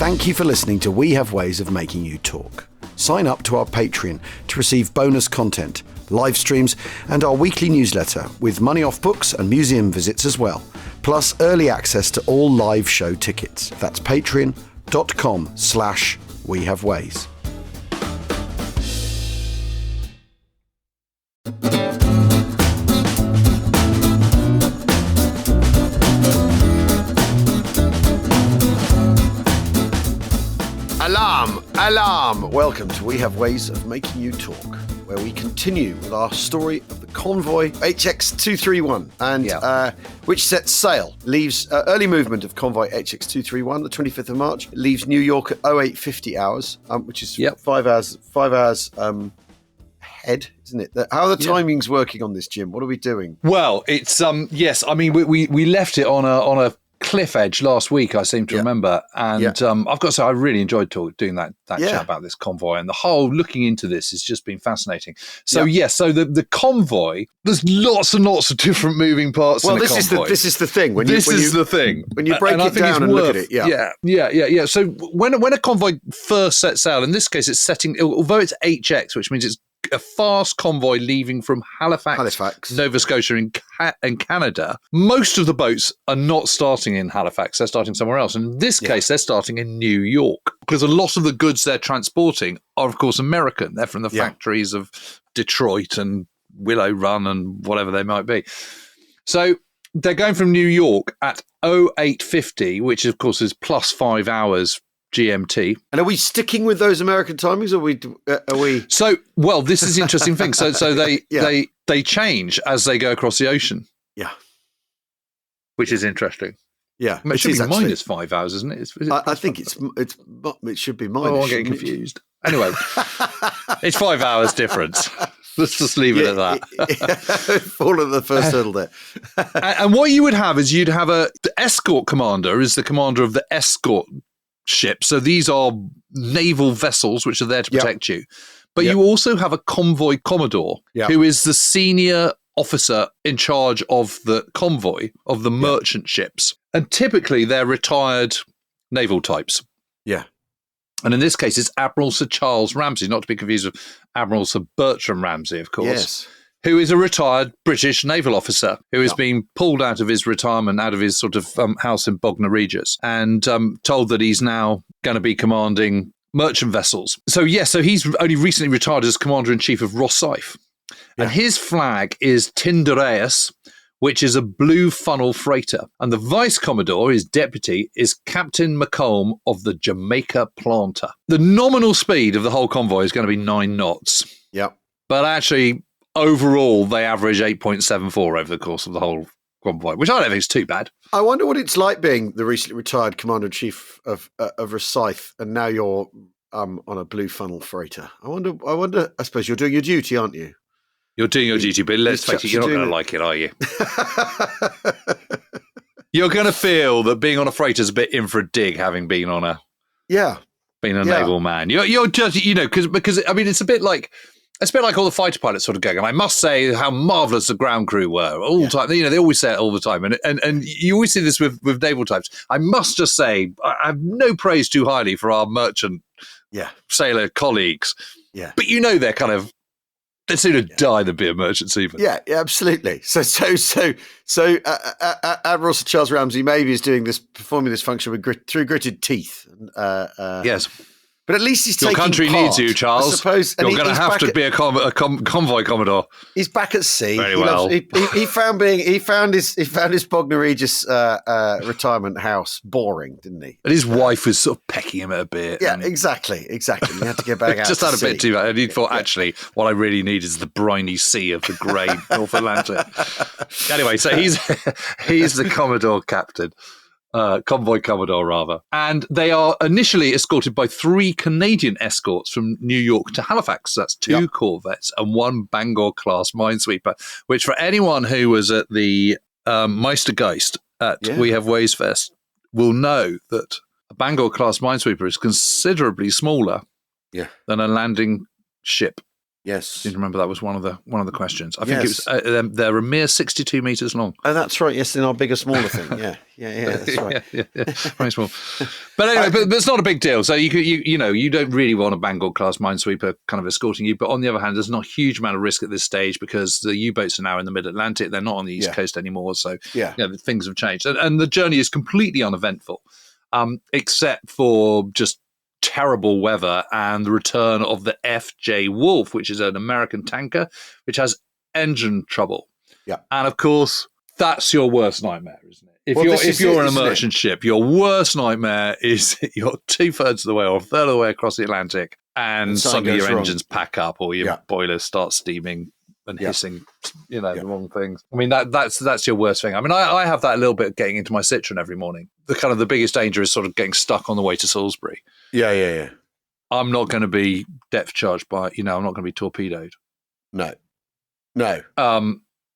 Thank you for listening to We Have Ways of Making You Talk. Sign up to our Patreon to receive bonus content, live streams, and our weekly newsletter with money off books and museum visits as well, plus early access to all live show tickets. That's patreon.com/wehaveways. Alarm! Welcome to We Have Ways of Making You Talk, where we continue with our story of the Convoy HX231, and which sets sail, leaves early movement of Convoy HX231, the 25th of March. It leaves New York at 0850 hours, which is 5 hours ahead, isn't it? How are the timings working on this, Jim? What are we doing? Well, it's yes. I mean, we left it on a cliff edge last week, I seem to remember, and I've got to say I really enjoyed doing that chat about this convoy, and the whole looking into this has just been fascinating. So so the convoy, there's lots and lots of different moving parts. Well, in the this convoy. is the thing. When you break and it down and look at it. Yeah. So when a convoy first sets out, in this case, it's setting, although it's HX, which means it's a fast convoy leaving from Halifax, Nova Scotia in Canada. Most of the boats are not starting in Halifax. They're starting somewhere else. And in this case, they're starting in New York, because a lot of the goods they're transporting are, of course, American. They're from the factories of Detroit and Willow Run and whatever they might be. So they're going from New York at 0850, which, of course, is plus 5 hours GMT. And are we sticking with those American timings, or are we? So, well, this is the interesting thing. So they change as they go across the ocean. Yeah, which is interesting. Yeah, it should be minus 5 hours, isn't it? I think it should be minus. Oh, I'm getting confused. Anyway, it's 5 hours difference. Let's just leave it at that. Fall at the first hurdle there. And what you would have is the escort commander is the commander of the escort ship. So these are naval vessels which are there to protect you. But you also have a convoy commodore who is the senior officer in charge of the convoy of the merchant ships. And typically they're retired naval types. Yeah. And in this case, it's Admiral Sir Charles Ramsey, not to be confused with Admiral Sir Bertram Ramsey, of course. Yes. Who is a retired British naval officer who has been pulled out of his retirement, out of his sort of house in Bognor Regis, and told that he's now going to be commanding merchant vessels. So he's only recently retired as Commander-in-Chief of Rosyth. Yeah. And his flag is Tindereus, which is a blue funnel freighter. And the Vice Commodore, his deputy, is Captain McComb of the Jamaica Planter. The nominal speed of the whole convoy is going to be 9 knots. Yeah. But actually, overall, they average 8.74 over the course of the whole convoy, which I don't think is too bad. I wonder what it's like being the recently retired Commander-in-Chief of Rosyth, and now you're on a blue funnel freighter. I wonder. I suppose you're doing your duty, aren't you? You're doing your duty, but let's face it, you're not going to like it, are you? You're going to feel that being on a freighter is a bit in for a dig, having been on a naval man. You're just because I mean it's a bit like all the fighter pilots sort of going. And I must say how marvelous the ground crew were all the time. They always say it all the time, and you always see this with naval types. I must just say I have no praise too highly for our merchant sailor colleagues. Yeah, but they're kind of. They'd sooner die than be a merchant seaman. Yeah, absolutely. So Admiral Sir Charles Ramsey maybe is performing this function through gritted teeth. Yes. But at least he's Your taking country part, needs you, Charles. I suppose. You're going to have to be a convoy commodore. He's back at sea. Very well. He found his Bognor Regis retirement house boring, didn't he? And his wife was sort of pecking him at a bit. Yeah, exactly. He had to get back out. Just had a bit too much. And he thought, actually, what I really need is the briny sea of the grey North Atlantic. Anyway, so he's the Commodore captain. Convoy Commodore, rather. And they are initially escorted by 3 Canadian escorts from New York to Halifax. That's 2 corvettes and 1 Bangor-class minesweeper, which for anyone who was at the Meistergeist at We Have Ways Fest will know that a Bangor-class minesweeper is considerably smaller than a landing ship. Yes. Seem to remember that was one of the questions. I think it was they're a mere 62 meters long. Oh, that's right. Yes, in our bigger, smaller thing. Yeah. That's right. yeah. Very small. But anyway, but it's not a big deal. So you don't really want a Bangor class minesweeper kind of escorting you. But on the other hand, there's not a huge amount of risk at this stage because the U-boats are now in the mid-Atlantic. They're not on the east coast anymore. So things have changed, and the journey is completely uneventful, except for just terrible weather and the return of the FJ Wolf, which is an American tanker which has engine trouble. Yeah, and of course that's your worst nightmare, isn't it? If you're in a merchant ship, your worst nightmare is you're 2/3 of the way or a third of the way across the Atlantic, and suddenly your engines pack up or your boilers start steaming and hissing, the wrong things. I mean, that's your worst thing. I mean, I have that a little bit getting into my Citroen every morning. The biggest danger is sort of getting stuck on the way to Salisbury. Yeah. I'm not going to be depth charged by, I'm not going to be torpedoed. No. Better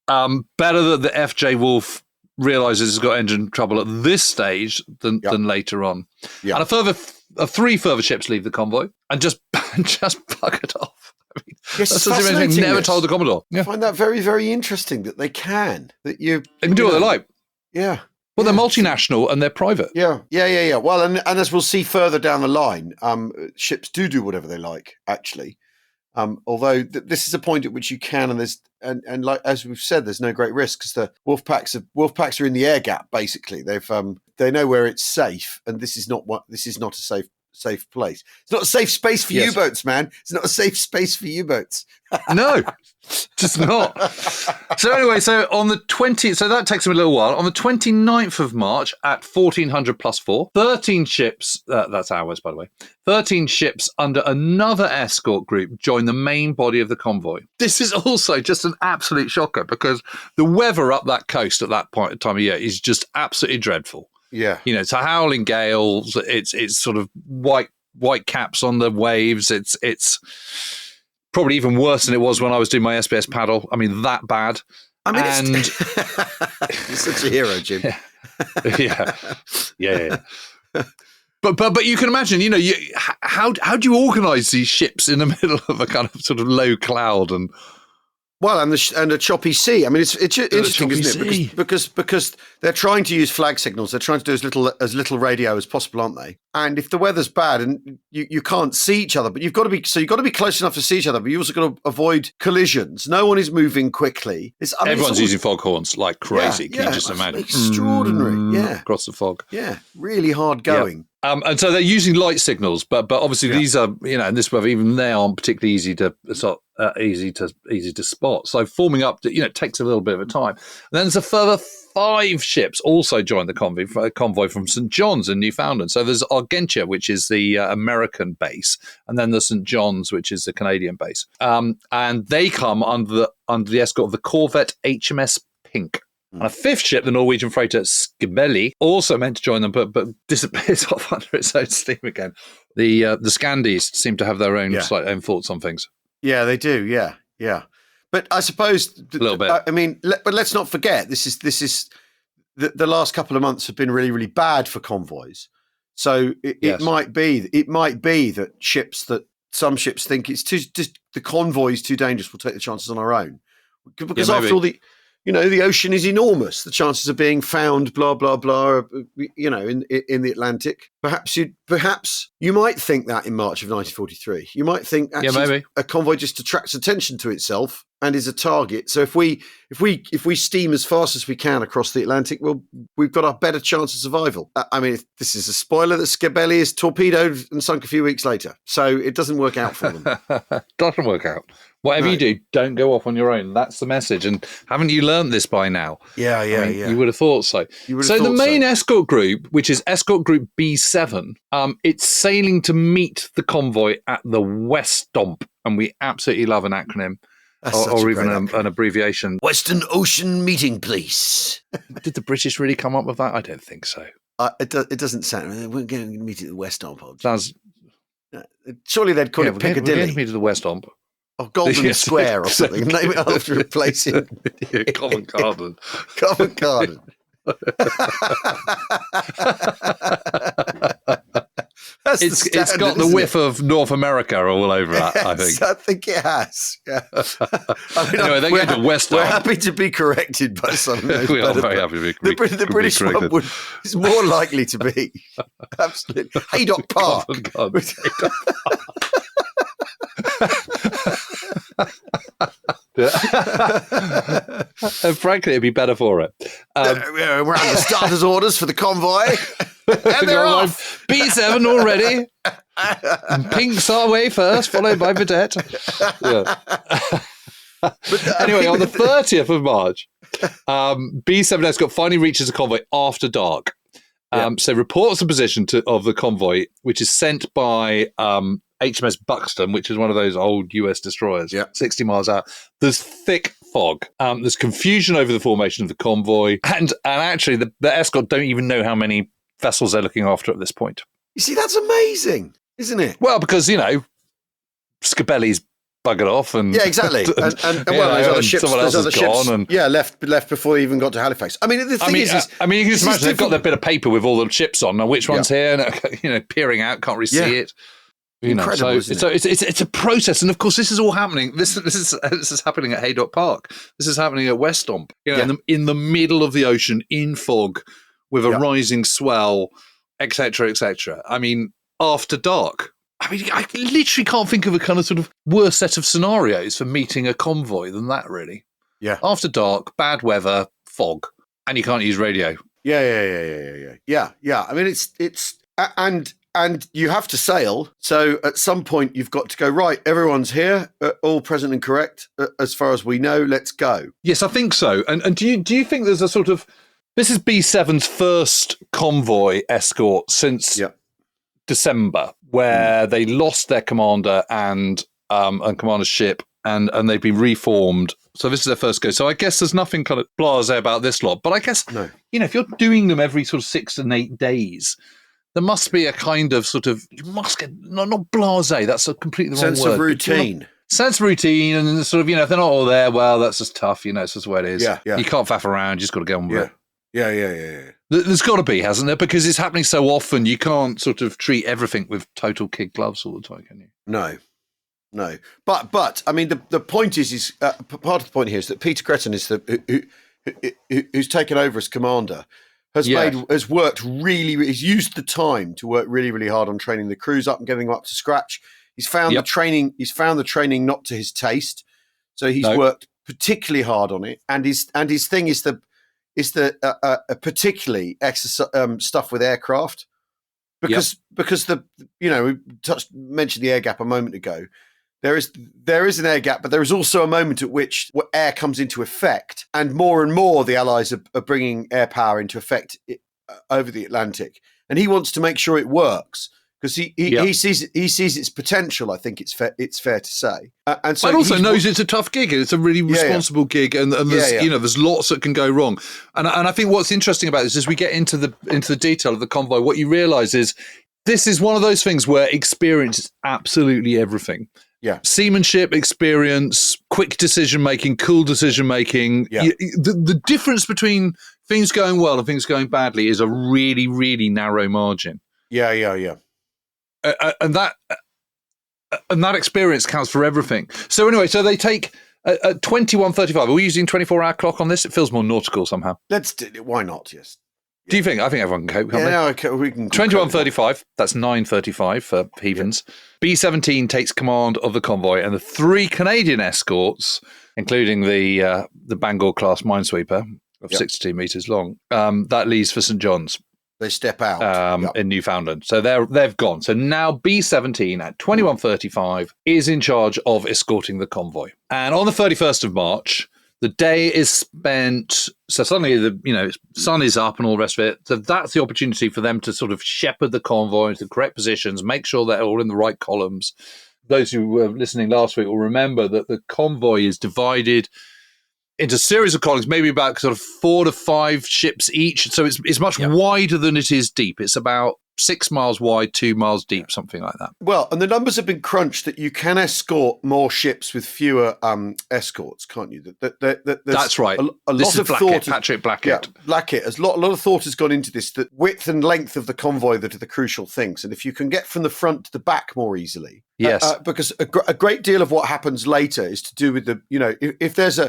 that the FJ Wolf realizes it's got engine trouble at this stage than later on. Yeah. And three further ships leave the convoy and just buggered off. I mean, that's fascinating. Never told the Commodore. I find that very, very interesting that they can. They can do what they like. Yeah. Well, they're multinational and they're private. Yeah. Well, and as we'll see further down the line, ships do whatever they like, actually. Although this is a point at which you can, and like as we've said, there's no great risk because the Wolfpacks are in the air gap. Basically, they know where it's safe, and this is not a safe place. It's not a safe space for U-boats, man. It's not a safe space for U-boats. No, just not. So anyway, so on the 20th, so that takes them a little while. On the 29th of March at 1400 plus 4, 13 ships, that's hours, by the way, 13 ships under another escort group join the main body of the convoy. This is also just an absolute shocker because the weather up that coast at that time of year is just absolutely dreadful. Yeah. It's a howling gales. It's sort of white caps on the waves. It's probably even worse than it was when I was doing my SBS paddle. I mean, that bad. I mean, you're such a hero, Jim. Yeah. But you can imagine, how do you organise these ships in the middle of a kind of sort of low cloud and a choppy sea. I mean, it's interesting, isn't it? Because they're trying to use flag signals. They're trying to do as little radio as possible, aren't they? And if the weather's bad and you can't see each other, but you've got to be close enough to see each other, but you also got to avoid collisions. No one is moving quickly. Everyone's using foghorns like crazy. Can you just imagine? Extraordinary. Across the fog. Yeah, really hard going. Yeah. And so they're using light signals, but obviously these are, in this weather, even they aren't particularly easy to spot. So forming up, it takes a little bit of a time. And then there's a further 5 ships also join the convoy from St. John's in Newfoundland. So there's Argentia, which is the American base, and then there's St. John's, which is the Canadian base. And they come under the escort of the corvette HMS Pink. And a 5th ship, the Norwegian freighter Skibeli, also meant to join them, but disappears off under its own steam again. The Scandies seem to have their own slight own thoughts on things. Yeah, they do. Yeah. But I suppose a little bit. But let's not forget this is the last couple of months have been really, really bad for convoys. So it might be that some ships think it's the convoy's too dangerous. We'll take the chances on our own because after all the ocean is enormous. The chances of being found, blah blah blah, in the Atlantic. Perhaps you might think that in March of 1943. You might think actually a convoy just attracts attention to itself and is a target. So if we steam as fast as we can across the Atlantic, we've got a better chance of survival. I mean, this is a spoiler that Skibeli is torpedoed and sunk a few weeks later. So it doesn't work out for them. Doesn't work out. Whatever you do, don't go off on your own. That's the message. And haven't you learned this by now? Yeah. You would have thought so. So the main escort group, which is escort group B7, it's sailing to meet the convoy at the West Stomp. And we absolutely love an acronym. Or even an abbreviation. Western Ocean Meeting Place. Did the British really come up with that? I don't think so. It doesn't sound. We're going to meet at the West Stomp. Surely they'd call it Piccadilly. We're going to meet at the West Stomp. Or Golden Square or something. Name it after a place in Covent Garden. Covent Garden. It's got the whiff of North America all over that, I think. I think it has. Yeah. Anyway, they're going to West We're Arm. happy to be corrected by some of those. We are very happy to be The British one is more likely to be. Absolutely. Haydock Park. God. And frankly, it'd be better for it. We're on the starters' orders for the convoy. And they're off. B7 already. Pink's our way first, followed by Vedette. Anyway, on the 30th of March, B7 Escort finally reaches a convoy after dark. So reports the position of the convoy, which is sent by HMS Buxton, which is one of those old US destroyers, 60 miles out. There's thick fog. There's confusion over the formation of the convoy. And actually, the escort don't even know how many vessels they're looking after at this point. You see, that's amazing, isn't it? Well, because, Scabelli's buggered off. And exactly. And there's other ships. There's other ships gone. Left before they even got to Halifax. I mean, the thing is, you can just imagine they've got their bit of paper with all the ships on. Now, which one's here? And, peering out, can't really see it. Incredible, so it's a process, and of course, this is all happening. This is happening at Haydock Park. This is happening at West Stomp. In the middle of the ocean, in fog, with a rising swell, etc., etc. I mean, after dark. I mean, I literally can't think of a kind of sort of worse set of scenarios for meeting a convoy than that. Really. Yeah. After dark, bad weather, fog, and you can't use radio. Yeah. I mean, it's and you have to sail. So at some point, you've got to go, right, everyone's here, all present and correct, as far as we know, let's go. Yes, I think so. And do you think there's a sort of, this is B7's first convoy escort since December, where they lost their commander and commander's ship, and they've been reformed. So this is their first go. So I guess there's nothing kind of blasé about this lot. But I guess, if you're doing them every sort of 6 and 8 days, there must be a kind of sort of, you must get, not blasé, that's a completely wrong word. Sense of routine. Sense of routine, and sort of, if they're not all there, well, that's just tough, it's just the way it is. Yeah. You can't faff around, you just got to get on with it. Yeah. There's got to be, hasn't there? Because it's happening so often, you can't sort of treat everything with total kid gloves all the time, can you? No. But I mean, the point is part of the point here is that Peter Cretin is who's taken over as commander, has worked really, he's used the time to work really, really hard on training the crews up and getting them up to scratch. He's found the training not to his taste, so he's worked particularly hard on it. And his thing is the particularly stuff with aircraft, because we mentioned the air gap a moment ago. There is an air gap, but there is also a moment at which air comes into effect, and more the Allies are bringing air power into effect over the Atlantic, and he wants to make sure it works because he sees its potential. I think it's fair to say, and so also knows it's a tough gig. It's a really responsible gig, and there's there's lots that can go wrong. And I think what's interesting about this is we get into the detail of the convoy. What you realise is this is one of those things where experience is absolutely everything. Yeah, seamanship, experience, quick decision-making, cool decision-making. Yeah. The difference between things going well and things going badly is a really, really narrow margin. Yeah. And that experience counts for everything. So anyway, they take at 21:35. Are we using 24-hour clock on this? It feels more nautical somehow. Why not? Yes. Do you think? I think everyone can cope, can't we? We can. 21:35. That's 9:35 for heathens. B-17 takes command of the convoy, and the 3 Canadian escorts, including the Bangor class minesweeper of 62 meters long, that leaves for St John's. They step out in Newfoundland, so they've gone. So now B-17 at 21:35 is in charge of escorting the convoy, and on the 31st of March. The day is spent, so suddenly the sun is up and all the rest of it. So that's the opportunity for them to sort of shepherd the convoy into the correct positions, make sure they're all in the right columns. Those who were listening last week will remember that the convoy is divided into a series of columns, maybe about sort of 4 to 5 ships each. So it's much wider than it is deep. It's about 6 miles wide, 2 miles deep, something like that. Well, and the numbers have been crunched that you can escort more ships with fewer escorts, can't you? That's right. A lot of thought, Patrick Blackett. Yeah, Blackett. A lot of thought has gone into this. That width and length of the convoy that are the crucial things, and if you can get from the front to the back more easily, yes, because a great deal of what happens later is to do with the if there's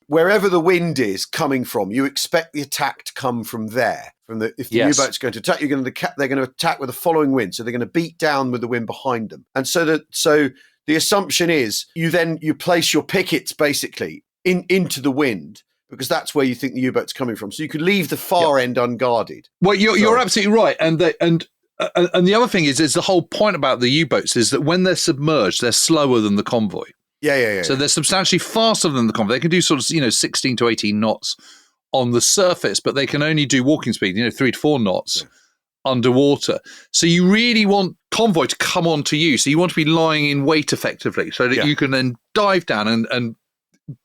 wherever the wind is coming from, you expect the attack to come from there. If the U-boat's going to attack, they're going to attack with the following wind, so they're going to beat down with the wind behind them. And so the assumption is you place your pickets basically into the wind, because that's where you think the U-boat's coming from. So you could leave the far end unguarded. Well, you're absolutely right, and the other thing is the whole point about the U-boats is that when they're submerged, they're slower than the convoy. Yeah. So they're substantially faster than the convoy. They can do sort of 16 to 18 knots on the surface, but they can only do walking speed, 3 to 4 knots underwater. So you really want convoy to come onto you. So you want to be lying in wait effectively, so that you can then dive down and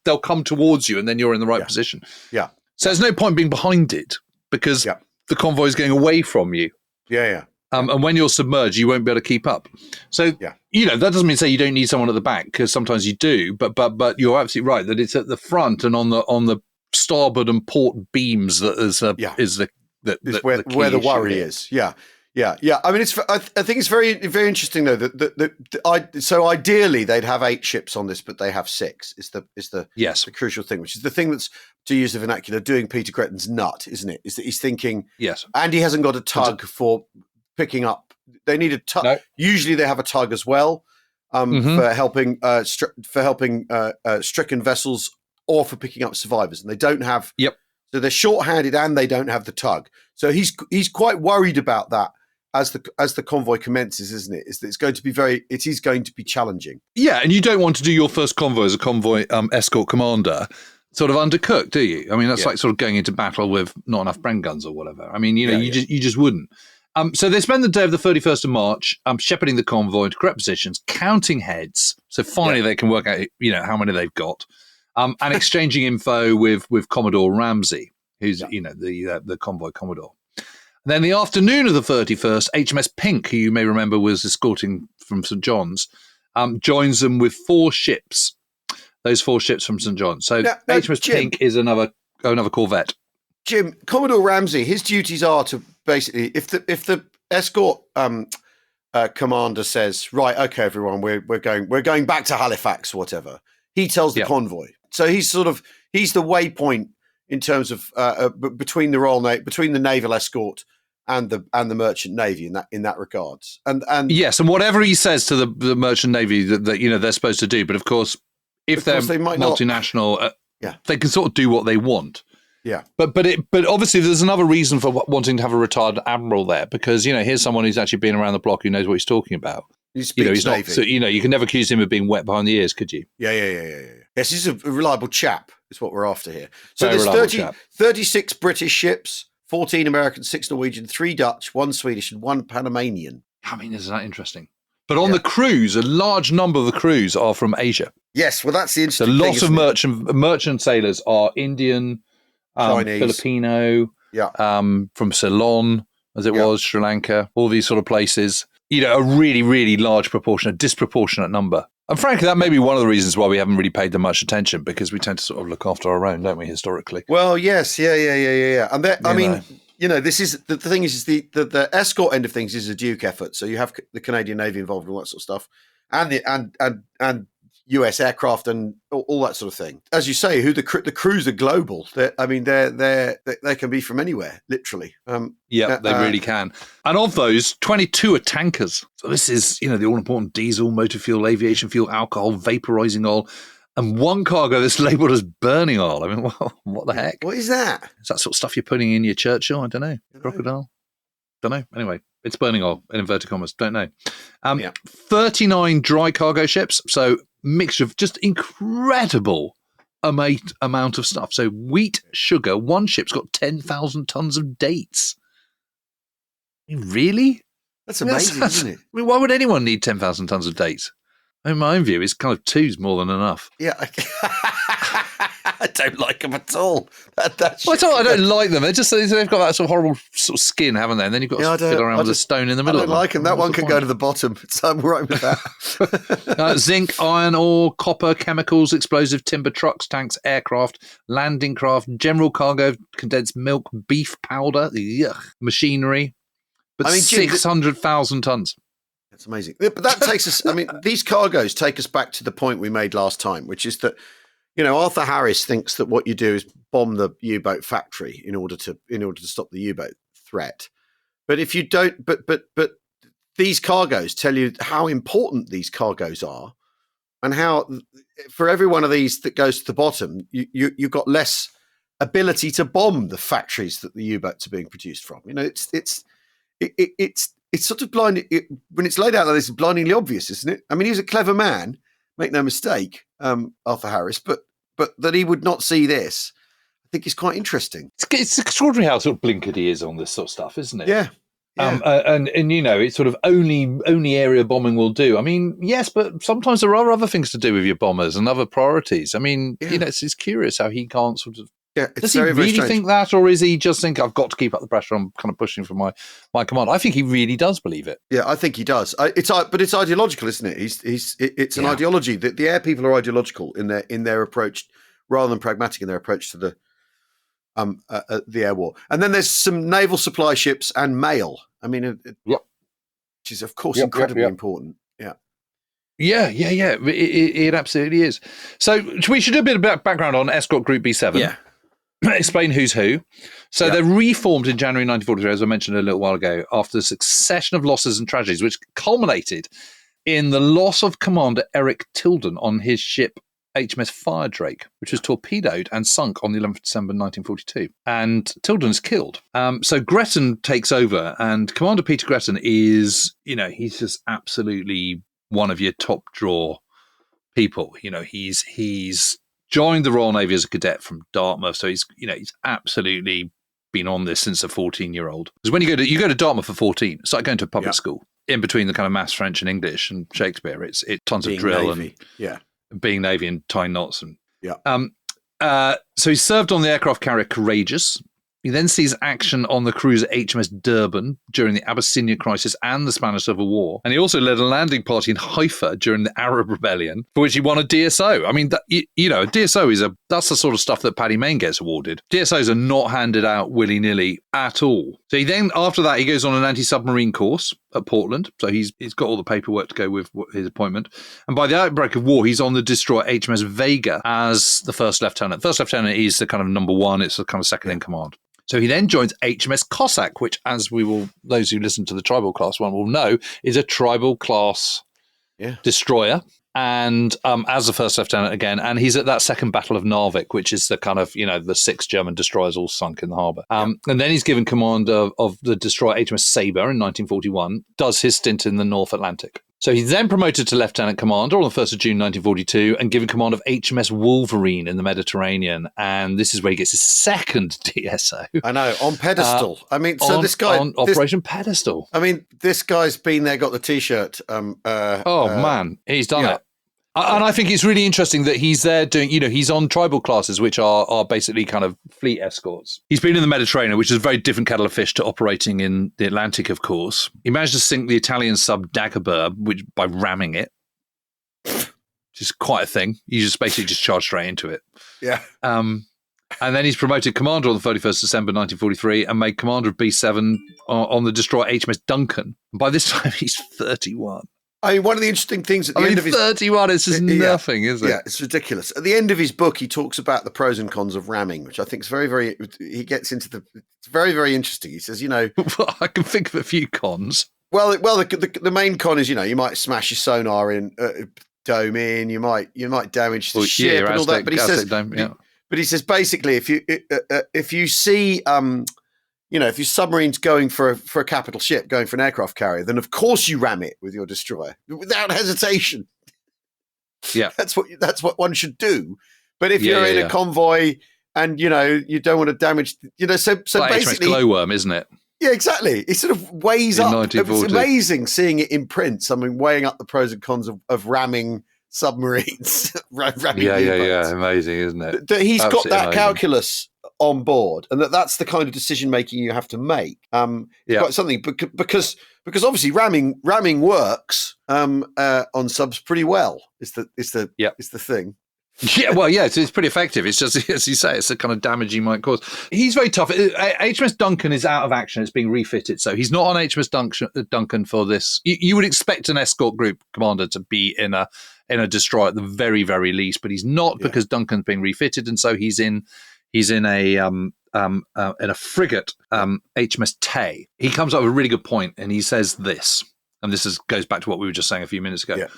they'll come towards you, and then you're in the right position. Yeah. So there's no point being behind it, because the convoy is going away from you. Yeah. And when you're submerged, you won't be able to keep up. So, that doesn't mean to say you don't need someone at the back, because sometimes you do. But you're absolutely right that it's at the front and on the starboard and port beams that is where the worry is. Yeah. I mean, I think it's very, very interesting though so ideally they'd have 8 ships on this, but they have 6. Is the crucial thing, which is the thing that's, to use the vernacular, doing Peter Gretton's nut, isn't it? Is that he's thinking, and he hasn't got a tug for picking up. They need a tug. No. Usually they have a tug as well for helping stricken vessels or for picking up survivors, and they don't have. So they're short-handed and they don't have the tug. So he's quite worried about that as the convoy commences, isn't it? It is going to be challenging. Yeah, and you don't want to do your first convoy as a convoy escort commander sort of undercooked, do you? I mean, that's like sort of going into battle with not enough Bren guns or whatever. I mean, you just wouldn't. So they spend the day of the 31st of March shepherding the convoy to correct positions, counting heads. So finally they can work out, how many they've got, and exchanging info with Commodore Ramsey, who's, the convoy commodore. And then the afternoon of the 31st, HMS Pink, who you may remember was escorting from St. John's, joins them with 4 ships. Those 4 ships from St. John's. So HMS Pink is another corvette. Jim, Commodore Ramsey, his duties are to basically, if the escort commander says, right, okay, everyone, we're going back to Halifax, whatever, he tells the convoy. So he's the waypoint in terms of between between the naval escort and the merchant navy in that regards. And yes, and whatever he says to the merchant navy that they're supposed to do, but of course, if they're multinational, they can sort of do what they want. Yeah, but obviously there's another reason for wanting to have a retired admiral there, because here's someone who's actually been around the block, who knows what he's talking about. He's not. Navy. So, you can never accuse him of being wet behind the ears, could you? Yeah. Yes, he's a reliable chap. Is what we're after here. So there's 36 British ships, 14 American, 6 Norwegian, 3 Dutch, 1 Swedish, and 1 Panamanian. I mean, isn't that interesting? But on the crews, a large number of the crews are from Asia. Yes, well, that's the interesting thing. So a lot of merchant sailors are Indian, Chinese, Filipino, from Ceylon, as it was, Sri Lanka, all these sort of places. A really, really large proportion, a disproportionate number. And frankly, that may be one of the reasons why we haven't really paid them much attention, because we tend to sort of look after our own, don't we, historically? Well, yes, yeah. And this is the thing is the escort end of things is a Duke effort. So you have the Canadian Navy involved in all that sort of stuff, and US aircraft and all that sort of thing. As you say, the crews are global. They can be from anywhere, literally. They really can. And of those, 22 are tankers. So this is, the all-important diesel, motor fuel, aviation fuel, alcohol, vaporizing oil, and one cargo that's labelled as burning oil. I mean, what the heck? What is that? Is that sort of stuff you're putting in your Churchill? I don't know. Crocodile? Don't know. Anyway, it's burning oil, in inverted commas. Don't know. 39 dry cargo ships. So mixture of just incredible amount of stuff. So wheat, sugar, one ship's got 10,000 tons of dates. I mean, really? That's amazing, isn't it? I mean, why would anyone need 10,000 tons of dates? In my own view, it's kind of 2's more than enough. Yeah. I don't like them at all. I don't like them. They've got that sort of horrible sort of skin, haven't they? And then you've got to fiddle around with a stone in the middle. I don't like them. That one can go to the bottom. So I'm right with that. Zinc, iron ore, copper, chemicals, explosive, timber, trucks, tanks, aircraft, landing craft, general cargo, condensed milk, beef powder, machinery. But 600,000 tons. That's amazing. But that takes us, these cargoes take us back to the point we made last time, which is that, Arthur Harris thinks that what you do is bomb the U-boat factory in order to stop the U-boat threat. But if you don't, but these cargoes tell you how important these cargoes are, and how for every one of these that goes to the bottom, you've got less ability to bomb the factories that the U-boats are being produced from. It's sort of blind. When it's laid out like this, it's blindingly obvious, isn't it? I mean, he's a clever man, make no mistake, Arthur Harris, but that he would not see this, I think is quite interesting. It's extraordinary how sort of blinkered he is on this sort of stuff, isn't it? Yeah. And it's sort of only area bombing will do. I mean, yes, but sometimes there are other things to do with your bombers and other priorities. I mean, it's curious how he can't sort of. Yeah, does he really think that, or is he just think I've got to keep up the pressure? I'm kind of pushing for my command. I think he really does believe it. Yeah, I think he does. But it's ideological, isn't it? It's an ideology. The air people are ideological in their approach rather than pragmatic in their approach to the air war. And then there's some naval supply ships and mail. I mean, which is of course incredibly important. Yeah. It absolutely is. So we should do a bit of background on Escort Group B7. Yeah. Explain who's who. So they're reformed in January 1943, as I mentioned a little while ago, after a succession of losses and tragedies, which culminated in the loss of Commander Eric Tilden on his ship HMS Firedrake, which was torpedoed and sunk on the 11th of December 1942. And Tilden is killed. So Gretton takes over, and Commander Peter Gretton is, he's just absolutely one of your top draw people. He's joined the Royal Navy as a cadet from Dartmouth, so he's absolutely been on this since a 14-year-old. Because when you go to Dartmouth for 14, it's like going to a public school. In between the kind of maths, French, and English and Shakespeare, it's tons of drill Navy. and being Navy and tying knots and so he served on the aircraft carrier Courageous. He then sees action on the cruiser HMS Durban during the Abyssinia crisis and the Spanish Civil War. And he also led a landing party in Haifa during the Arab Rebellion, for which he won a DSO. I mean, a DSO that's the sort of stuff that Paddy Mayne gets awarded. DSOs are not handed out willy-nilly at all. So after that, he goes on an anti-submarine course at Portland. So he's got all the paperwork to go with his appointment. And by the outbreak of war, he's on the destroyer HMS Vega as the first lieutenant. First lieutenant is the kind of number one. It's the kind of second in command. So he then joins HMS Cossack, which, those who listen to the tribal class one will know, is a tribal class destroyer. And as the first lieutenant again, and he's at that second Battle of Narvik, which is the kind of, the 6 German destroyers all sunk in the harbour. And then he's given command of the destroyer HMS Sabre in 1941, does his stint in the North Atlantic. So he's then promoted to lieutenant commander on the 1st of June 1942 and given command of HMS Wolverine in the Mediterranean. And this is where he gets his second DSO. I know, on pedestal. This guy... On Operation Pedestal. This guy's been there, got the T-shirt. Man, he's done it. And I think it's really interesting that he's there doing, he's on tribal classes, which are basically kind of fleet escorts. He's been in the Mediterranean, which is a very different kettle of fish to operating in the Atlantic, of course. He managed to sink the Italian sub Dagobah by ramming it, which is quite a thing. You just basically charge straight into it. Yeah. And then he's promoted commander on the 31st of December 1943 and made commander of B7 on the destroyer HMS Duncan. And by this time, he's 31. One of the interesting things at the end of his... 31 is just nothing, is it? Yeah, it's ridiculous. At the end of his book, he talks about the pros and cons of ramming, which I think is very, very... He gets into it's very, very interesting. He says, Well, I can think of a few cons. Well, the main con is, you might smash your sonar dome in, you might damage the ship and all that. But he says basically, if you see... if your submarine's going for a capital ship, going for an aircraft carrier, then of course you ram it with your destroyer without hesitation. Yeah, that's what one should do. But if you're in a convoy and you don't want to damage, so basically, glowworm, isn't it? Yeah, exactly. It sort of weighs up. It's amazing seeing it in print. Weighing up the pros and cons of ramming submarines. Yeah. Amazing, isn't it? That he's Absolutely got that amazing. calculus on board, and that's the kind of decision making you have to make. It's quite something because obviously ramming works on subs pretty well. Is the thing. Yeah, well, yeah, it's pretty effective. It's just, as you say, it's the kind of damage he might cause. He's very tough. HMS Duncan is out of action. It's being refitted. So he's not on HMS Duncan for this. You would expect an escort group commander to be in a destroyer at the very, very least, but he's not because Duncan's being refitted. And so he's in a frigate, HMS Tay. He comes up with a really good point, and he says this, and this goes back to what we were just saying a few minutes ago. Yeah.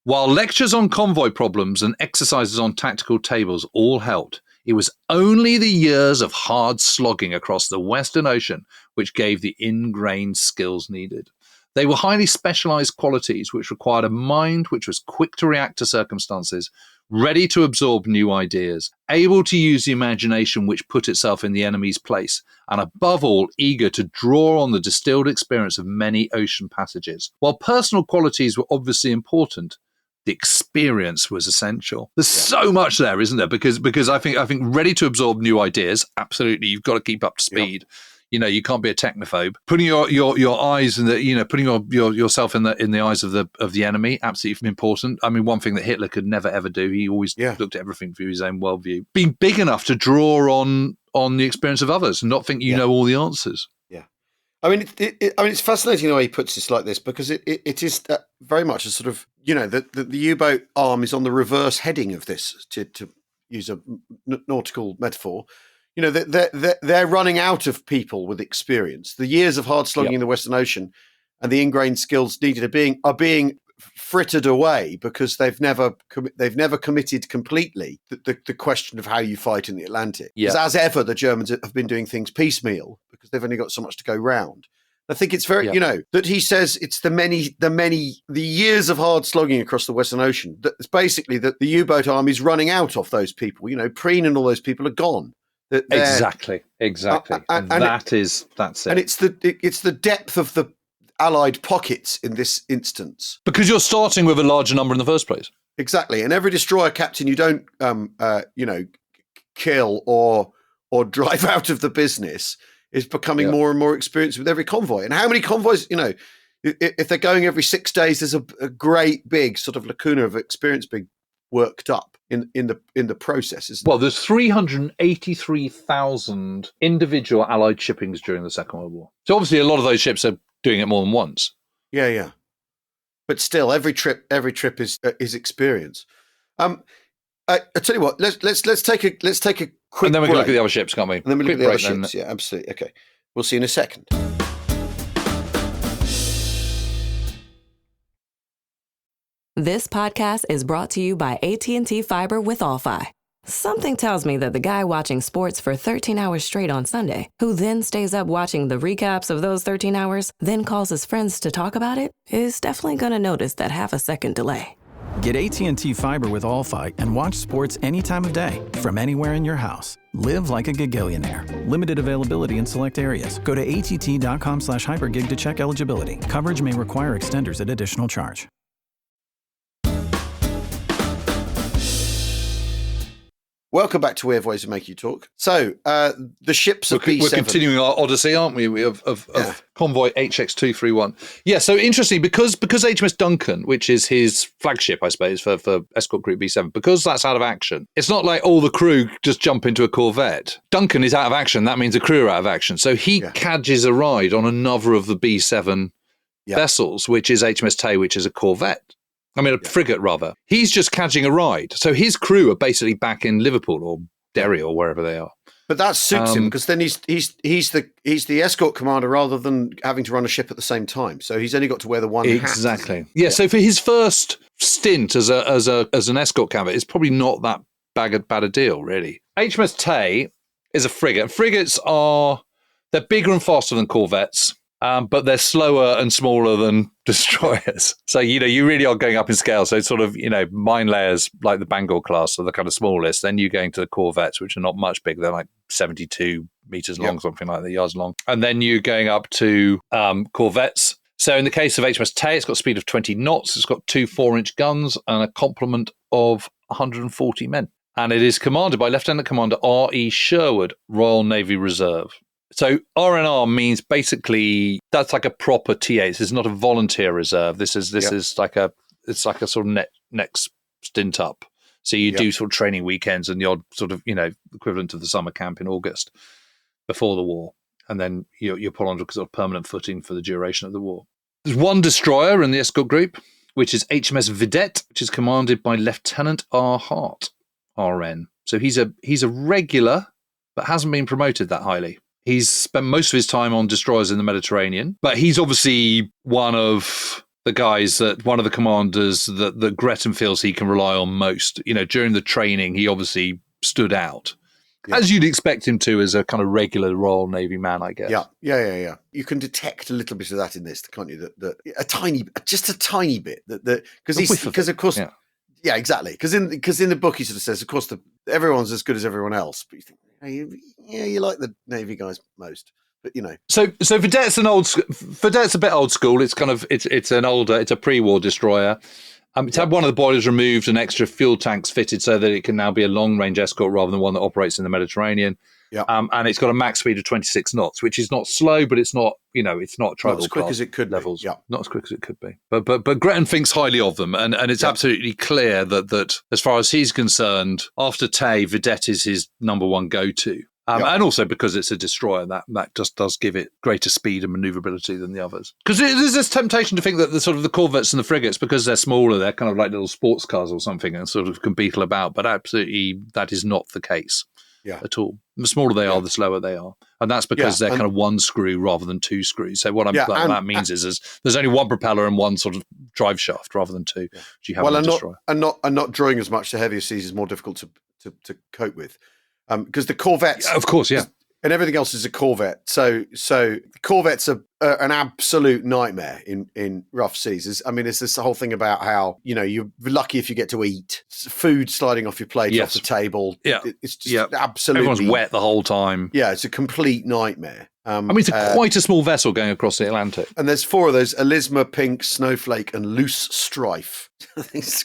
While lectures on convoy problems and exercises on tactical tables all helped, it was only the years of hard slogging across the Western Ocean which gave the ingrained skills needed. They were highly specialized qualities which required a mind which was quick to react to circumstances, ready to absorb new ideas, able to use the imagination which put itself in the enemy's place, and above all, eager to draw on the distilled experience of many ocean passages. While personal qualities were obviously important, the experience was essential. There's so much there, isn't there? Because I think ready to absorb new ideas, absolutely, you've got to keep up to speed. Yep. You know, you can't be a technophobe. Putting your eyes in the, putting yourself in the eyes of the enemy, absolutely important. I mean, one thing that Hitler could never ever do, he always looked at everything through his own worldview. Being big enough to draw on the experience of others and not think you know all the answers. Yeah, I mean, it's fascinating the way he puts this like this, because it is very much a sort of, the U-boat arm is on the reverse heading of this, to use a nautical metaphor. They're running out of people with experience. The years of hard slogging in the Western Ocean and the ingrained skills needed are being frittered away because they've never committed completely the question of how you fight in the Atlantic. Because as ever, the Germans have been doing things piecemeal because they've only got so much to go round. I think it's very, that he says it's the years of hard slogging across the Western Ocean. That it's basically that the U-boat army is running out of those people. Preen and all those people are gone. Exactly. And that's it. And it's the depth of the Allied pockets in this instance, because you're starting with a larger number in the first place. Exactly, and every destroyer captain you don't kill or drive out of the business is becoming more and more experienced with every convoy. And how many convoys? If they're going every 6 days, there's a great big sort of lacuna of experience being worked up in the process, isn't well, there's 383,000 individual Allied shippings during the Second World War. So obviously a lot of those ships are doing it more than once. Yeah. But still, every trip is experience. I tell you what, let's take a quick and then we break. can look at the other ships, can't we? And then we look at the other ships. Yeah, absolutely. Okay, we'll see you in a second. This podcast is brought to you by AT&T Fiber with All-Fi. Something tells me that the guy watching sports for 13 hours straight on Sunday, who then stays up watching the recaps of those 13 hours, then calls his friends to talk about it, is definitely going to notice that half-a-second delay. Get AT&T Fiber with All-Fi and watch sports any time of day from anywhere in your house. Live like a gigillionaire. Limited availability in select areas. Go to att.com/hypergig to check eligibility. Coverage may require extenders at additional charge. Welcome back to We Have Ways of Making You Talk. So, the ships of B7. We're continuing our odyssey, aren't we, of Convoy HX231. Yeah, so interesting, because HMS Duncan, which is his flagship, I suppose, for Escort Group B7, because that's out of action, it's not like all the crew just jump into a corvette. Duncan is out of action. That means the crew are out of action. So he cadges a ride on another of the B7 vessels, which is HMS Tay, which is a corvette. I mean, a frigate, rather. He's just catching a ride. So his crew are basically back in Liverpool or Derry or wherever they are. But that suits him, because then he's the escort commander rather than having to run a ship at the same time. So he's only got to wear the one hat. Exactly. Yeah. So for his first stint as an escort captain, it's probably not that bad a deal, really. HMS Tay is a frigate. Frigates they're bigger and faster than corvettes. But they're slower and smaller than destroyers. So, you really are going up in scale. So it's sort of, mine layers like the Bangor class are the kind of smallest. Then you're going to the corvettes, which are not much bigger. They're like 72 meters long, something like that, yards long. And then you're going up to corvettes. So in the case of HMS Tay, it's got a speed of 20 knots. It's got 2 4-inch guns and a complement of 140 men. And it is commanded by Lieutenant Commander R.E. Sherwood, Royal Navy Reserve. So RNR means basically that's like a proper TA. This is not a volunteer reserve. This is like a sort of next stint up. So you do sort of training weekends and the odd sort of, equivalent to the summer camp in August before the war. And then you're put on sort of permanent footing for the duration of the war. There's one destroyer in the escort group, which is HMS Vidette, which is commanded by Lieutenant R. Hart, RN. So he's a regular, but hasn't been promoted that highly. He's spent most of his time on destroyers in the Mediterranean, but he's obviously one of the commanders that Gretton feels he can rely on most. During the training, he obviously stood out. Yeah. As you'd expect him to as a kind of regular Royal Navy man, I guess. Yeah. You can detect a little bit of that in this, can't you? Just a tiny bit. Because of course, yeah, exactly. Because in the book he sort of says, of course, everyone's as good as everyone else, but you think, you like the Navy guys most. But So Vidette's a bit old school. It's kind of it's a pre-war destroyer. It's had one of the boilers removed and extra fuel tanks fitted so that it can now be a long-range escort rather than one that operates in the Mediterranean. Yeah. And it's got a max speed of 26 knots, which is not slow, but it's not, it's not tribal not as quick as it could levels. Be. Yeah. Not as quick as it could be. But Gretton thinks highly of them, and it's absolutely clear that as far as he's concerned, after Tay, Vidette is his number one go-to. And also because it's a destroyer, that just does give it greater speed and manoeuvrability than the others. Because there's this temptation to think that the corvettes and the frigates, because they're smaller, they're kind of like little sports cars or something and sort of can beetle about. But absolutely, that is not the case at all. The smaller they are, the slower they are. And that's because they're kind of one screw rather than two screws. So what that means is there's only one propeller and one sort of drive shaft rather than two. Yeah. You have a destroyer. And not drawing as much to heavier seas is more difficult to cope with. Because the corvettes, of course, and everything else is a corvette. So corvettes are an absolute nightmare in rough seas. It's this whole thing about how you're lucky if you get to eat food sliding off your plate off the table. Yeah, it's just absolutely everyone's wet the whole time. Yeah, it's a complete nightmare. It's quite a small vessel going across the Atlantic. And there's 4 of those: Elisma, Pink, Snowflake, and Loose Strife.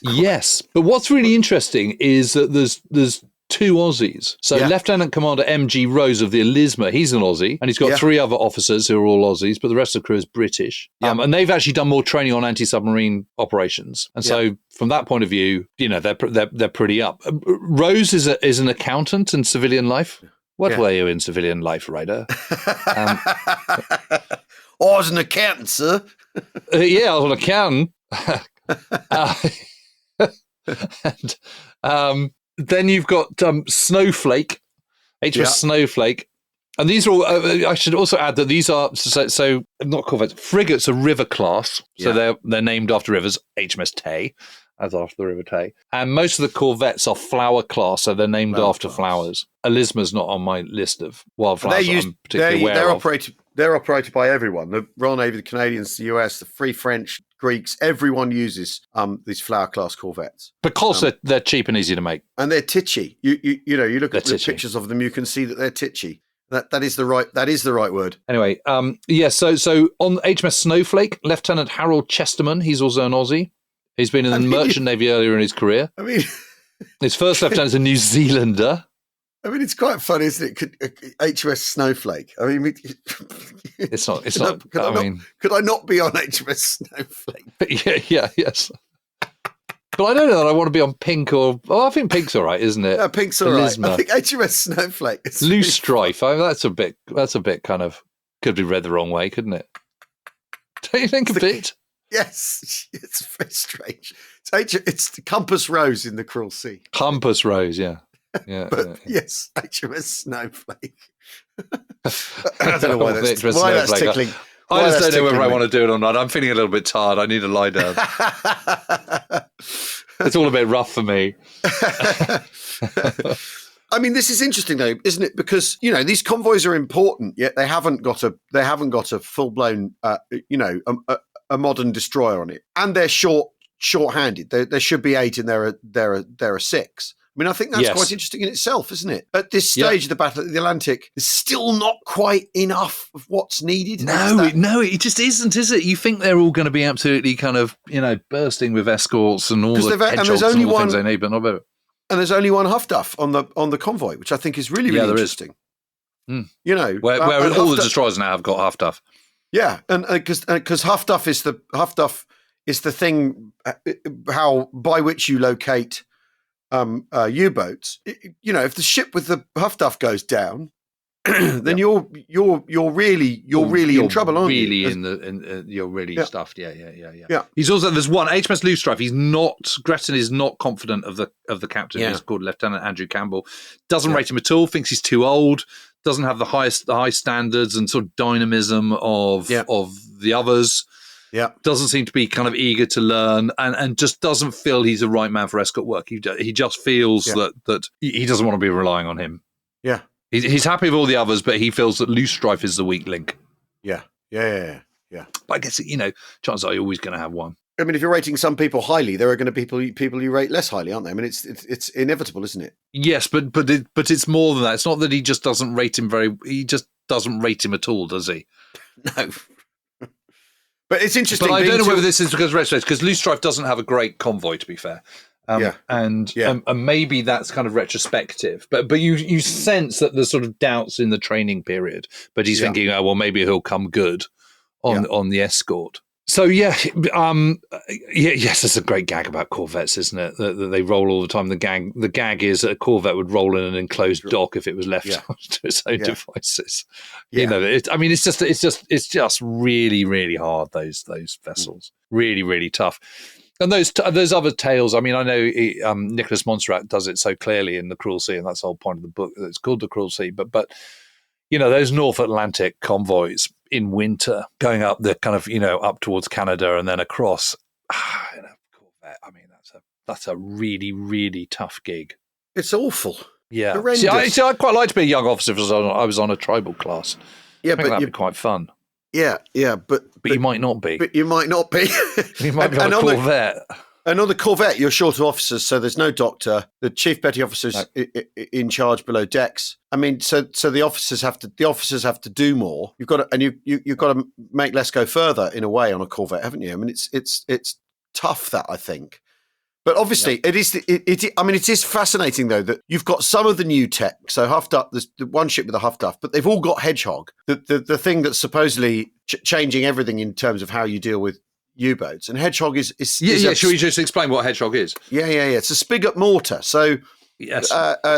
Yes, but what's really interesting is that there's 2 Aussies. So Lieutenant Commander M.G. Rose of the Elisma, he's an Aussie, and he's got 3 other officers who are all Aussies, but the rest of the crew is British. And they've actually done more training on anti-submarine operations. And so from that point of view, they're pretty up. Rose is an accountant in civilian life. What were you in civilian life, Ryder? I was an accountant, sir. I was an accountant. Then you've got Snowflake, HMS Snowflake. And these are all, I should also add that these are, so not corvettes, frigates are river class. So they're named after rivers, HMS Tay, as after the River Tay. And most of the corvettes are flower class, so they're named after flowers. Elisma's not on my list of wildflowers I'm particularly aware of. They're operated by everyone. The Royal Navy, the Canadians, the US, the Free French, Greeks, everyone uses these flower class corvettes. Because they're cheap and easy to make. And they're titchy. You look at the pictures of them, you can see that they're titchy. That is the right word. Anyway, so on HMS Snowflake, Lieutenant Harold Chesterman, he's also an Aussie. He's been in the Merchant Navy earlier in his career. His first lieutenant's a New Zealander. It's quite funny, isn't it? HMS Snowflake. It's not. Could I not be on HMS Snowflake? Yes. But I don't know that I want to be on Pink or. Oh, I think Pink's all right, isn't it? Yeah, Pink's all right. I think HMS Snowflake. Loose Strife. That's a bit kind of could be read the wrong way, couldn't it? Don't you think a bit? Yes, it's very strange. It's the Compass Rose in the Cruel Sea. Compass Rose, yeah. Yes, HMS Snowflake. I don't know why that's tickling. I just don't know whether I want to do it or not. I'm feeling a little bit tired. I need to lie down. It's all a bit rough for me. This is interesting though, isn't it? Because these convoys are important, yet they haven't got a full blown a modern destroyer on it, and they're short-handed. There should be 8, and there are 6. mean, I think that's quite interesting in itself, isn't it? At this stage of the Battle of the Atlantic, there's still not quite enough of what's needed. No, it just isn't, is it? You think they're all going to be absolutely kind of, bursting with escorts and all the hedgehogs and all the things they need, but not better. And there's only one Huff-Duff on the convoy, which I think is really, really interesting. Mm. Where all the destroyers now have got Huff-Duff. Yeah, and because Huff-Duff is the thing by which you locate U-boats. If the ship with the Huff-Duff goes down, then you're really in trouble, aren't you? You're really stuffed. Yeah. He's also there's one HMS Loosestrife. Gretton is not confident of the captain. He's called Lieutenant Andrew Campbell. Doesn't rate him at all. Thinks he's too old. Doesn't have the high standards and sort of dynamism of the others. Yeah, doesn't seem to be kind of eager to learn, and just doesn't feel he's the right man for escort work. He just feels that he doesn't want to be relying on him. Yeah. He's happy with all the others, but he feels that Loosestrife is the weak link. Yeah. But I guess, chances are you're always going to have one. I mean, if you're rating some people highly, there are going to be people you rate less highly, aren't there? I mean, it's inevitable, isn't it? Yes, but it's more than that. It's not that he just doesn't rate him he just doesn't rate him at all, does he? No. But it's interesting. But I don't know whether this is because Loosestrife doesn't have a great convoy, to be fair. And maybe that's kind of retrospective, but you sense that there's sort of doubts in the training period, but he's thinking, maybe he'll come good on the escort. So yes, it's a great gag about corvettes, isn't it? That they roll all the time. The gag is that a corvette would roll in an enclosed dock if it was left to its own devices. Yeah. It's just really, really hard. Those vessels, really, really tough. And those other tales, I mean, I know Nicholas Montserrat does it so clearly in The Cruel Sea, and that's the whole point of the book. It's called The Cruel Sea. But those North Atlantic convoys in winter going up the kind of, up towards Canada and then across, Corvette, I mean, that's a really, really tough gig. It's awful. Yeah. I'd quite like to be a young officer if I was on a tribal class. Yeah, I think that'd be quite fun. Yeah, but you might not be. But you might not be. You might be on a Corvette. And on the Corvette, you're short of officers, so there's no doctor. The chief petty officer's in charge below decks. I mean, so the officers have to do more. You've got to make less go further in a way on a Corvette, haven't you? I mean, it's tough, that, I think. But obviously, it is fascinating though that you've got some of the new tech. So Huff-Duff, there's the one ship with a Huff-Duff, but they've all got Hedgehog, the thing that's supposedly changing everything in terms of how you deal with U-boats. And Hedgehog is Should we just explain what Hedgehog is? Yeah. It's a spigot mortar. So yes,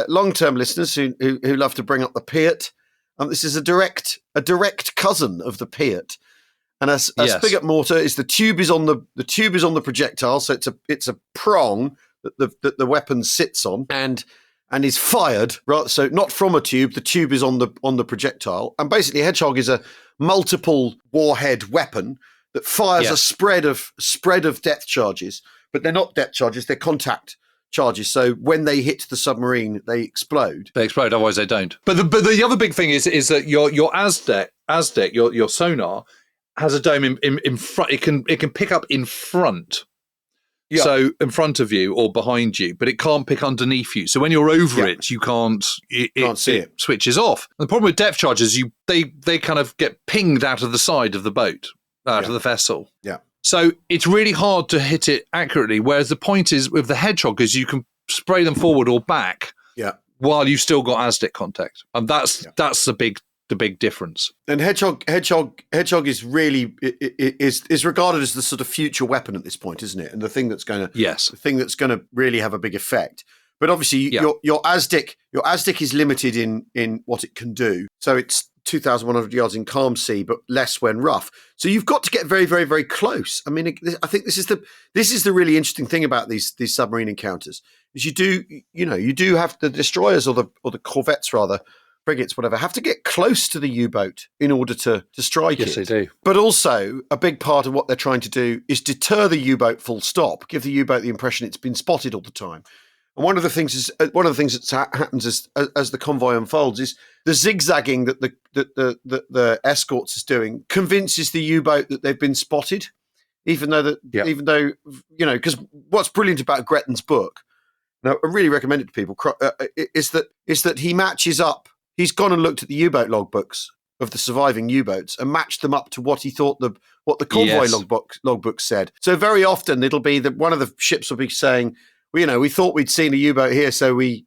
long-term listeners who love to bring up the Piat, this is a direct cousin of the Piat. And a spigot mortar is the tube is on the projectile, so it's a prong that the weapon sits on and is fired. Right, so not from a tube. The tube is on the projectile, and basically Hedgehog is a multiple warhead weapon that fires a spread of depth charges, but they're not depth charges; they're contact charges. So when they hit the submarine, they explode. Otherwise they don't. But the other big thing is that your ASDEC, your sonar, has a dome in front. It can pick up in front, so in front of you or behind you, but it can't pick underneath you. So when you're over it, you can't. It see it. Switches off. The problem with depth charges, they kind of get pinged out of the side of the boat, out of the vessel. Yeah. So it's really hard to hit it accurately. Whereas the point is with the Hedgehog is you can spray them forward or back. Yeah. While you've still got ASDEC contact, and that's the big difference. And Hedgehog is really is regarded as the sort of future weapon at this point, isn't it? And the thing that's going to really have a big effect. But obviously, your ASDEC is limited in what it can do. So it's 2,100 yards in calm sea, but less when rough. So you've got to get very, very, very close. I mean, I think this is the really interesting thing about these submarine encounters is you do have the destroyers or the corvettes rather. Frigates, whatever, have to get close to the U-boat in order to strike it. Yes, they do. But also, a big part of what they're trying to do is deter the U-boat full stop, give the U-boat the impression it's been spotted all the time. And one of the things that happens as the convoy unfolds is the zigzagging that the escorts is doing convinces the U-boat that they've been spotted, even though because what's brilliant about Gretton's book. and I really recommend it to people, is that he matches up. He's gone and looked at the U-boat logbooks of the surviving U-boats and matched them up to what he thought what the Convoy logbook said. So very often it'll be that one of the ships will be saying, well, we thought we'd seen a U-boat here, so we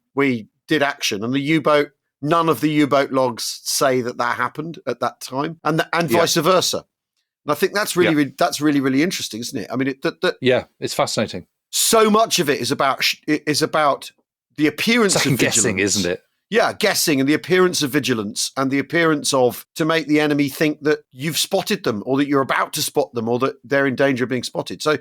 did action, and the U-boat, none of the U-boat logs say that happened at that time, and vice versa. And I think that's really really interesting, isn't it? I mean, it's fascinating. So much of it is about the appearance of vigilance, guessing, isn't it? Yeah, guessing, and the appearance of vigilance, and the appearance of to make the enemy think that you've spotted them, or that you're about to spot them, or that they're in danger of being spotted. So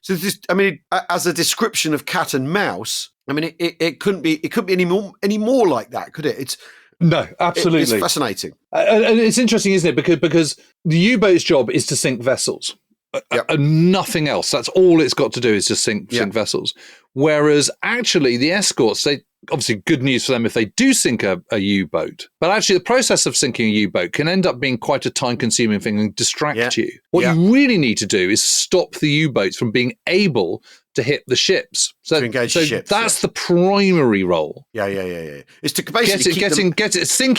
this, I mean, as a description of cat and mouse, I mean, it couldn't be any more like that, could it? No, absolutely. It's fascinating. And it's interesting, isn't it? Because the U-boat's job is to sink vessels. And nothing else. That's all it's got to do is just sink vessels. Whereas actually the escorts, they obviously good news for them if they do sink a U-boat. But actually the process of sinking a U-boat can end up being quite a time-consuming thing and distract you. What you really need to do is stop the U-boats from being able to hit the ships. So to engage the ships. That's the primary role. Yeah. It's to basically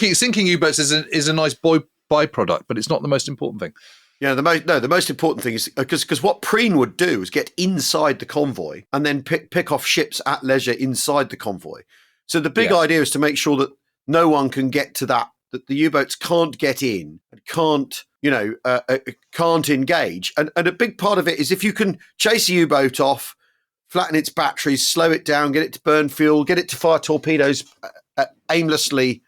sinking U-boats is a nice byproduct, but it's not the most important thing. Yeah, the most important thing is because what Preen would do is get inside the convoy and then pick off ships at leisure inside the convoy. So the big idea is to make sure that no one can get to that the U-boats can't get in and can't engage. And a big part of it is if you can chase a U-boat off, flatten its batteries, slow it down, get it to burn fuel, get it to fire torpedoes aimlessly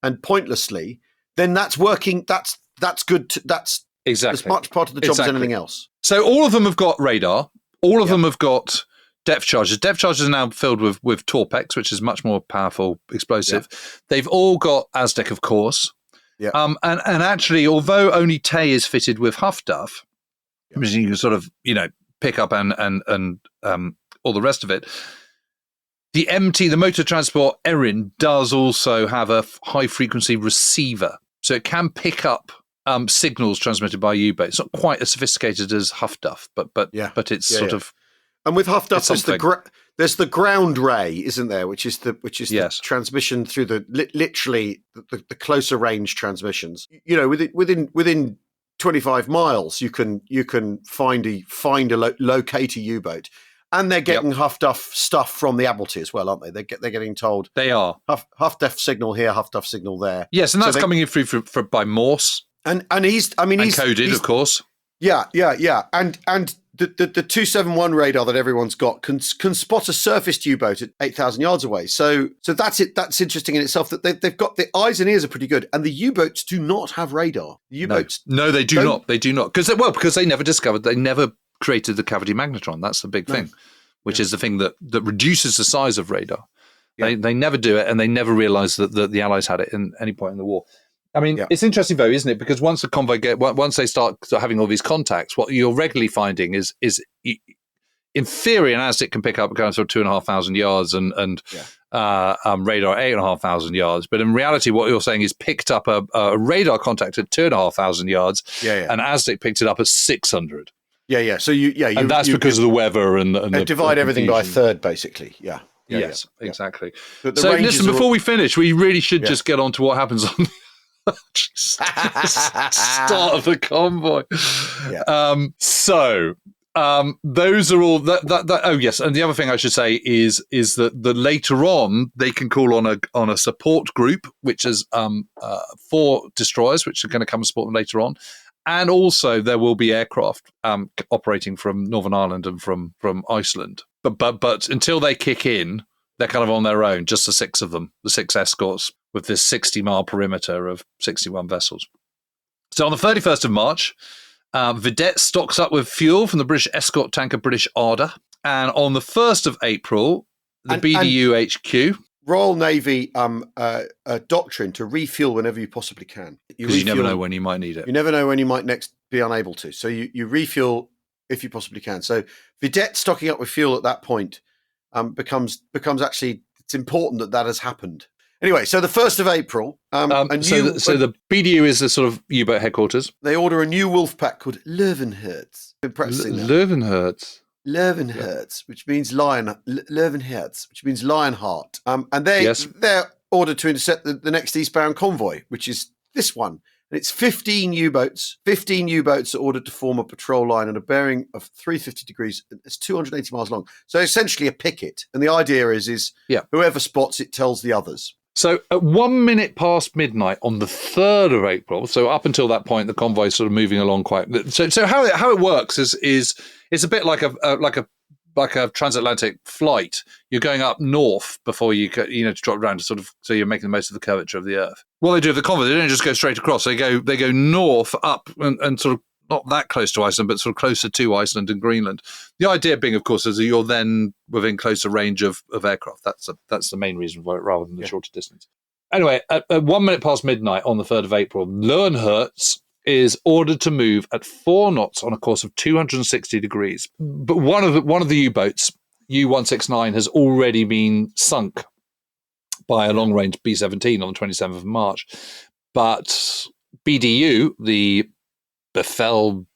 and pointlessly, then that's working. That's good. That's exactly as much part of the job as anything else. So all of them have got radar. All of them have got depth charges. Depth charges are now filled with Torpex, which is much more powerful explosive. Yeah. They've all got Aztec, of course. Yeah. And actually, although only Tay is fitted with Huff Duff, which you can sort of pick up and all the rest of it. The MT, the motor transport Erin, does also have a high frequency receiver, so it can pick up signals transmitted by U-boat. It's not quite as sophisticated as Huff Duff, but it's sort of. And with Huff Duff, there's the ground ray, isn't there? Which is the transmission through literally the closer range transmissions. Within 25 miles, you can find a locate a U-boat. And they're getting Huff Duff stuff from the Admiralty as well, aren't they? They're getting told they are Huff Duff signal here, Huff Duff signal there. Yes, and that's coming in through by Morse. And he's coded, of course. Yeah. And the 271 radar that everyone's got can spot a surfaced U-boat at 8,000 yards away. So that's it. That's interesting in itself. That they've got the eyes and ears are pretty good, and the U-boats do not have radar. The U-boats, no, they do not. They do not because they never discovered. They never created the cavity magnetron. That's the big thing, which is the thing that reduces the size of radar. Yeah. They never do it, and they never realised that the Allies had it in any point in the war. I mean, it's interesting though, isn't it? Because once the convoy once they start having all these contacts, what you're regularly finding is in theory, an Aztec can pick up kind of 2,500 yards and radar 8,500 yards. But in reality, what you're saying is picked up a radar contact at 2,500 yards, and Aztec picked it up at 600. Yeah. So and that's because of the weather and divide everything by a third, basically. Yeah. Yes, exactly. So listen, before we finish, we really should just get on to what happens on the start of the convoy. Those are all that. Oh yes, and the other thing I should say is that later on they can call on a support group, which is 4 destroyers, which are going to come and support them later on. And also there will be aircraft operating from Northern Ireland and from Iceland. But until they kick in, they're kind of on their own, just the 6 of them, the 6 escorts with this 60-mile perimeter of 61 vessels. So on the 31st of March, Vidette stocks up with fuel from the British escort tanker British Ardour. And on the 1st of April, the BDU HQ... Royal Navy doctrine to refuel whenever you possibly can. Because you never know when you might need it. You never know when you might next be unable to. So you refuel if you possibly can. So Vidette stocking up with fuel at that point becomes actually, it's important that has happened. Anyway, so the 1st of April. So the BDU is the sort of U-boat headquarters. They order a new Wolfpack called Löwenherz. Been practicing that. Löwenherz. Löwenherz, which means Löwenherz, which means Lionheart. And they're ordered to intercept the next eastbound convoy, which is this one. And it's 15 U-boats. 15 U-boats are ordered to form a patrol line at a bearing of 350 degrees. It's 280 miles long. So essentially a picket. And the idea is whoever spots it tells the others. So at 1 minute past midnight on the 3rd of April, so up until that point, the convoy is sort of moving along quite. So how it works is it's a bit like a transatlantic flight. You're going up north before you to drop down to sort of, so you're making the most of the curvature of the Earth. Well, they do with the convoy. They don't just go straight across. They go north up and sort of not that close to Iceland, but sort of closer to Iceland and Greenland. The idea being, of course, is that you're then within closer range of aircraft. That's the main reason for it, rather than the shorter distance. Anyway, at 1 minute past midnight on the 3rd of April, Löwenherz is ordered to move at 4 knots on a course of 260 degrees. But one of the U-boats, U-169, has already been sunk by a long-range B-17 on the 27th of March. But BDU, the Befehlführer,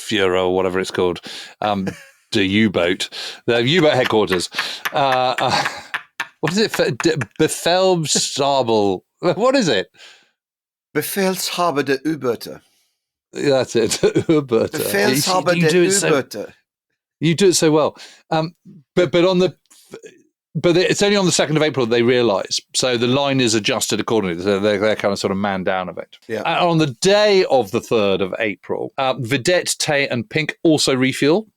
or whatever it's called, the U-boat headquarters. What is it? Befehlshaber. What is it? Befehlshaber der U-Boote. That's it. U-Boote. Befehlshaber der U-Boote. You do it so well. But it's only on the 2nd of April that they realise. So the line is adjusted accordingly. So they're kind of sort of man down a bit. Yeah. And on the day of the 3rd of April, Vedette, Tay and Pink also refuel.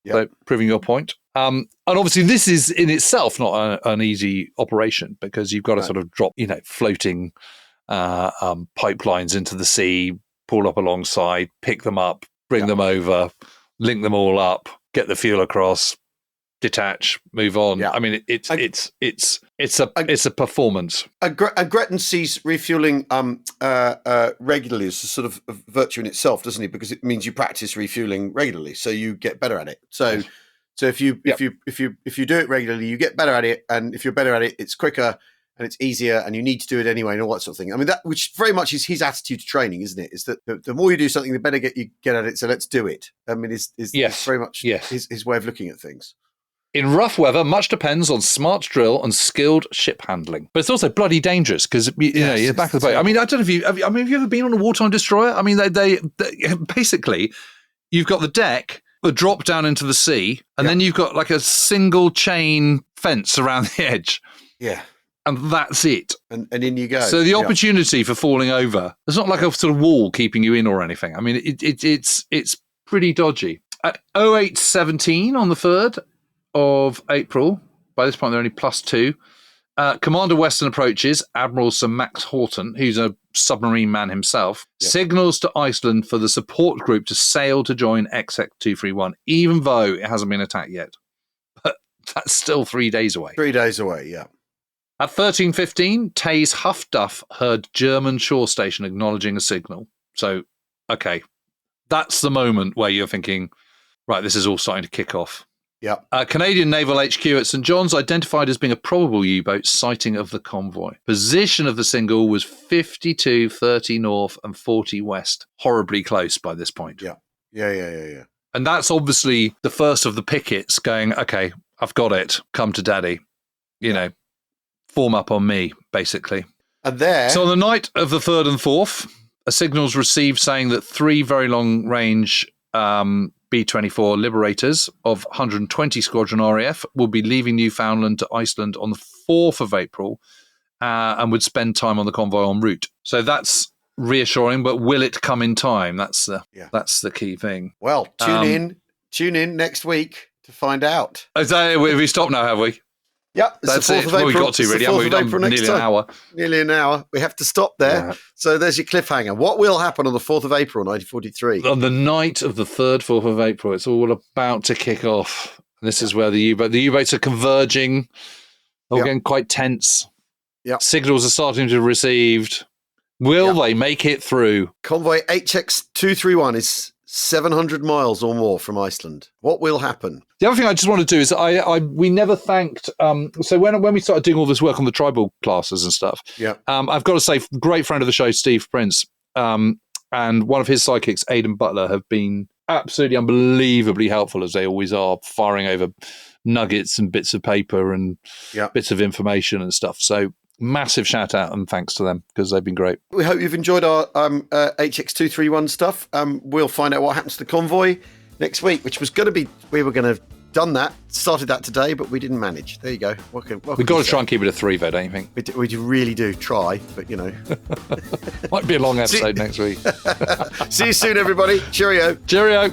So proving your point. And obviously this is in itself not an easy operation, because you've got to sort of drop, floating pipelines into the sea, pull up alongside, pick them up, bring them over, link them all up, get the fuel across, detach, move on. Yeah. I mean, it's a performance. And Gretton sees refueling regularly as a sort of a virtue in itself, doesn't he? Because it means you practice refueling regularly, so you get better at it. So if you do it regularly, you get better at it, and if you're better at it, it's quicker and it's easier, and you need to do it anyway, and all that sort of thing. I mean, that, which very much is his attitude to training, isn't it? Is that the more you do something, the better you get at it. So let's do it. I mean, is very much his way of looking at things. In rough weather, much depends on smart drill and skilled ship handling. But it's also bloody dangerous, because you're back of the boat. I mean, I don't know if have you ever been on a wartime destroyer? I mean, they basically, you've got the deck, the drop down into the sea, and then you've got like a single chain fence around the edge. Yeah. And that's it. And in you go. So the opportunity for falling over, there's not like a sort of wall keeping you in or anything. I mean, it's pretty dodgy. At 08:17 on the 3rd of April, by this point they're only +2, Commander Western approaches Admiral Sir Max Horton, who's a submarine man himself, signals to Iceland for the support group to sail to join Exec 231, even though it hasn't been attacked yet. But that's still 3 days away. 3 days away, yeah. At 13:15, Tay's Huff Duff heard German shore station acknowledging a signal. So, okay, that's the moment where you're thinking, right, this is all starting to kick off. Yeah. Canadian Naval HQ at St. John's identified as being a probable U-boat sighting of the convoy. Position of the single was 52, 30 north and 40 west. Horribly close by this point. Yeah. And that's obviously the first of the pickets going, okay, I've got it. Come to daddy. Form up on me, basically. And there. So on the night of the 3rd and 4th, a signal's received saying that 3 very long-range B-24 Liberators of 120 Squadron RAF will be leaving Newfoundland to Iceland on the 4th of April and would spend time on the convoy en route. So that's reassuring, but will it come in time? That's the key thing. Well, tune in next week to find out. We stopped now, have we? Yeah, that's the 4th of April. Well, we got to really, haven't we? We've done nearly an hour. Nearly an hour. We have to stop there. Yeah. So there's your cliffhanger. What will happen on the 4th of April, 1943? On the night of the 3rd, 4th of April, it's all about to kick off. This is where the U-boats are converging. They're getting quite tense. Yeah. Signals are starting to be received. Will they make it through? Convoy HX231 is 700 miles or more from Iceland. What will happen? The other thing I just want to do is we never thanked. So when we started doing all this work on the tribal classes and stuff, I've got to say, great friend of the show, Steve Prince, and one of his sidekicks, Aidan Butler, have been absolutely unbelievably helpful, as they always are, firing over nuggets and bits of paper and bits of information and stuff. So massive shout out and thanks to them, because they've been great. We hope you've enjoyed our HX231 stuff. We'll find out what happens to the Convoy next week, which was going to be, we were going to started that today, but we didn't manage. There you go. We've got to try and keep it a 3, though, don't you think? We really do try, but Might be a long episode next week. See you soon, everybody. Cheerio. Cheerio.